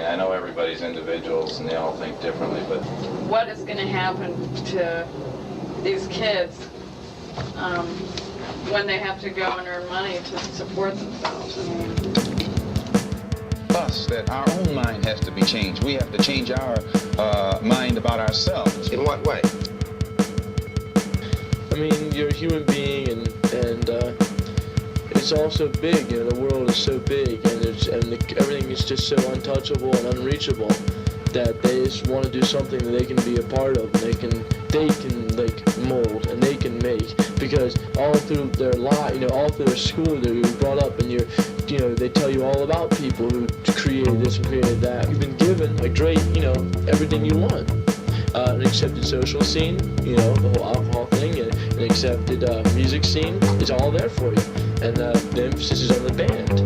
mean, I know everybody's individuals and they all think differently, but what is going to happen to these kids when they have to go and earn money to support themselves? I mean, us, that our own mind has to be changed. We have to change our mind about ourselves. In what way? I mean, you're a human being, and it's all so big. You know, the world is so big, and everything is just so untouchable and unreachable that they just want to do something that they can be a part of. And they can like mold and they can make, because all through their life, you know, all through their school, they're brought up, and they tell you all about people who created this and created that. You've been given a great, everything you want. An accepted social scene, the whole alcohol thing, and an accepted music scene. It's all there for you. And the emphasis is on the band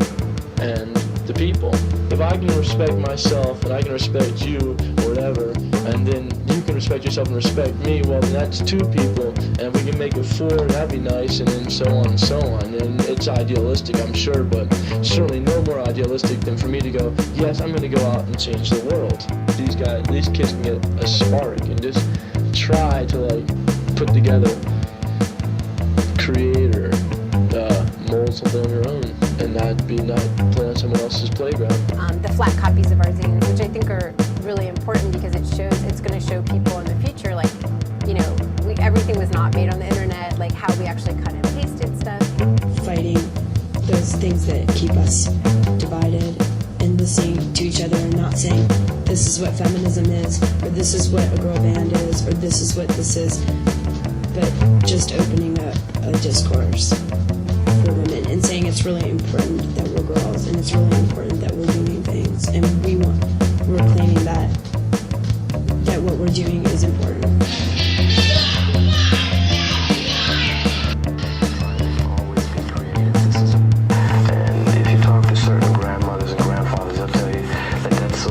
and the people. If I can respect myself and I can respect you or whatever, and then you can respect yourself and respect me, well, then that's two people, and we can make it four, and that'd be nice, and then so on and so on. And it's idealistic, I'm sure, but certainly no more idealistic than for me to go, yes, I'm going to go out and change the world. These kids can get a spark and just try to put together, create or mold something on your own, and not play on someone else's playground. The flat copies of our zines, which I think are really important because it's going to show people in the future, everything was not made on the internet, how we actually cut and pasted stuff. Fighting those things that keep us divided and listening to each other and not saying, this is what feminism is, or this is what a girl band is, or this is what this is, but just opening up a discourse for women and saying it's really important that we're girls and it's really important that we're doing things, and we're claiming that what we're doing is important.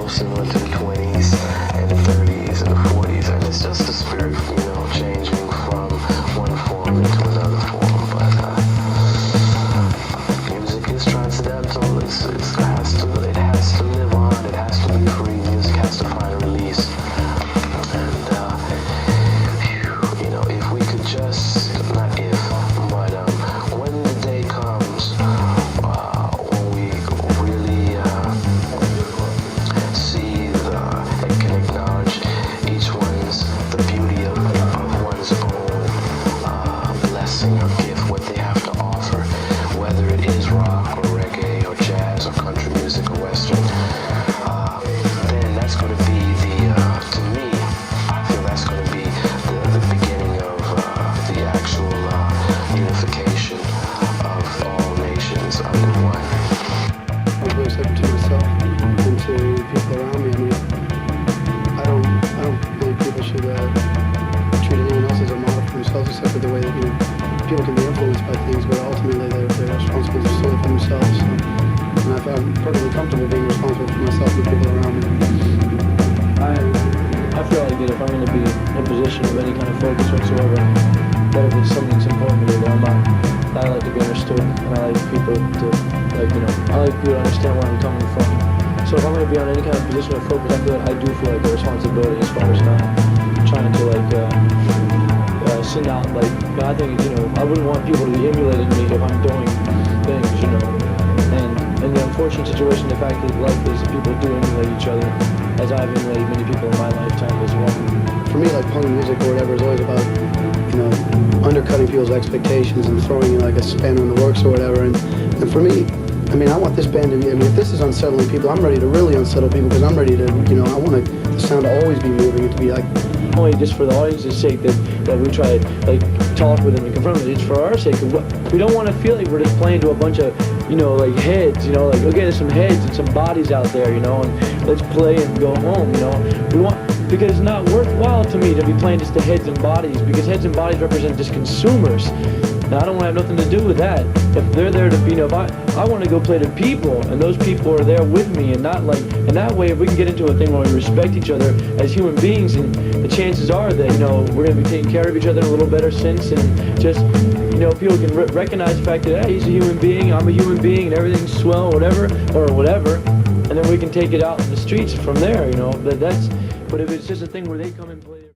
Similar to the 20s and the 30s and the 40s, and it's just the spirit, changing from one form into another form. But music is transcendental. It has to live on. It has to be free. Music has to find a release. And if we could just, not if, but when the day comes when we really can acknowledge each one's, the beauty of one's own blessing or gift, what they have to offer, whether it is rock or reggae or jazz or country music or western, then that's going to be to me, I feel that's going to be the beginning of the actual unification of all nations under one. I'm very separate to myself and to people around me. I don't believe people should treat anyone else as a model for themselves, except for the way that people can be influenced by things, but ultimately they're responsible solely for themselves. And I'm perfectly comfortable being responsible for myself and the people around me. I feel like that if I'm going to be in a position of any kind of focus whatsoever, that if it's something that's important to me, that I like to be understood, and I like people to, I like people to understand where I'm coming from. So if I'm going to be on any kind of position of focus, I do feel like a responsibility as far as not trying to send out I think I wouldn't want people to be emulating me if I'm doing things, and the unfortunate situation, the fact that life is that people do emulate each other, as I've emulated many people in my lifetime as well. For me, punk music or whatever is always about undercutting people's expectations and throwing a spanner in the works or whatever, and for me, I want this band to be, if this is unsettling people, I'm ready to really unsettle people, because I'm ready to, I want the sound to always be moving and to be only just for the audience's sake that we try to talk with them and confront them. It's for our sake. We don't want to feel like we're just playing to a bunch of heads. Okay, there's some heads and some bodies out there, and let's play and go home. We want, because it's not worthwhile to me to be playing just the heads and bodies, because heads and bodies represent just consumers. Now, I don't want to have nothing to do with that. If they're there to if I want to go play to people, and those people are there with me, and not and that way, if we can get into a thing where we respect each other as human beings, and the chances are that, we're going to be taking care of each other in a little better sense, and just, people can recognize the fact that, hey, he's a human being, I'm a human being, and everything's swell, or whatever, and and then we can take it out in the streets from there, you know. But if it's just a thing where they come and play.